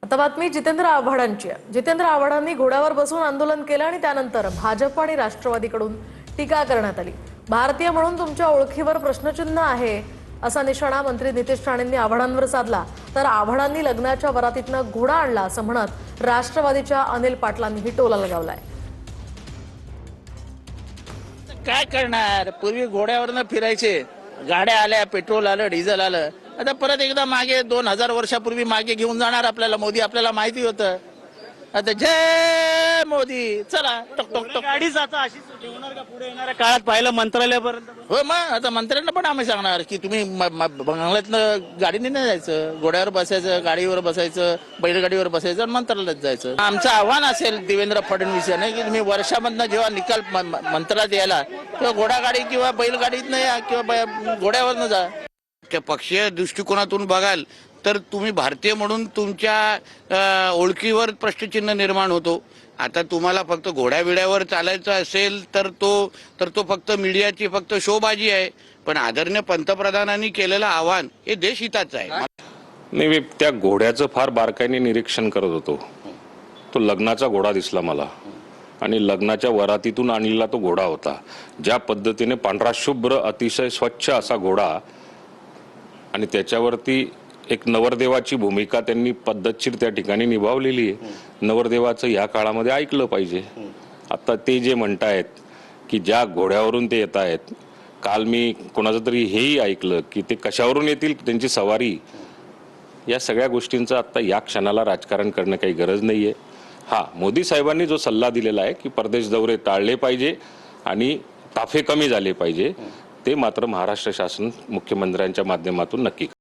आता बातमी जितेंद्र आव्हाडांची आहे। जितेंद्र आव्हाडांनी घोड्यावर बसून आंदोलन केलं आणि त्यानंतर भाजप आणि राष्ट्रवादीकडून टीका करण्यात आली। भारतीय म्हणून तुमच्या ओळखीवर प्रश्नचिन्ह आहे असा निशाणा मंत्री नितेश राणेंनी आव्हाडांवर साधला। तर आव्हाडांनी लग्नाच्या वरातीतनं घोडा आणला असं म्हणत राष्ट्रवादीच्या अनिल पाटलांनीही टोला लगावलाय। काय करणार, पूर्वी घोड्यावरनं फिरायचे, गाड्या आल्या, पेट्रोल आलं, डिझेल आलं, आता परत एकदा मागे 2000 वर्षापूर्वी मागे घेऊन जाणार आपल्याला मोदी। आपल्याला माहिती होतं। आता जय मोदी, चला टक टक टक। गाडीच आता अशीच ठेवणार का पुढे येणाऱ्या काळात? पाहिलं मंत्रालयापर्यंत हो, मग आता मंत्र्यांना पण आम्ही सांगणार की तुम्ही बंगल्यातनं गाडीने नाही जायचं, घोड्यावर बसायचं, गाडीवर बसायचं, बैलगाडीवर बसायचं आणि मंत्रालयात जायचं। आमचं आव्हान असेल देवेंद्र फडणवीस यांना की तुम्ही वर्षामधनं जेव्हा निकाल मंत्रालयात यायला किंवा घोडागाडी किंवा बैलगाडीतनं या किंवा घोड्यावरनं जा। त्या पक्षीय दृष्टिकोनातून बघाल तर तुम्ही भारतीय म्हणून तुमच्या ओळखीवर प्रश्नचिन्ह निर्माण होतो। आता तुम्हाला फक्त घोड्याबिड्यावर चालायचं असेल तर तो फक्त मीडियाची फक्त शोबाजी आहे। पण आदरणीय पंतप्रधानांनी केलेलं आवाहन हे देशहिताचं आहे। नाही, मी त्या घोड्याचं फार बारकाईने निरीक्षण करत होतो। तो लग्नाचा घोडा दिसला मला आणि लग्नाच्या वरातीतून आणलेला तो घोडा होता। ज्या पद्धतीने पांढरा शुभ्र अतिशय स्वच्छ असा घोडा आणि त्याच्यावरती एक नवरदेवाची भूमिका त्यांनी पद्धतशीर त्या ठिकाणी निभावलेली आहे। नवरदेवाचं या काळामध्ये ऐकलं पाहिजे। आता ते जे म्हणतायत की ज्या घोड्यावरून ते येत आहेत, काल मी कोणाचं तरी हेही ऐकलं की ते कशावरून येतील, त्यांची सवारी। या सगळ्या गोष्टींचं आता या क्षणाला राजकारण करणं काही गरज नाहीये। हा, मोदी साहेबांनी जो सल्ला दिलेला आहे की परदेश दौरे टाळले पाहिजे आणि ताफे कमी झाले पाहिजे, ते मात्र महाराष्ट्र शासन मुख्यमंत्र्यांच्या माध्यमातून नक्की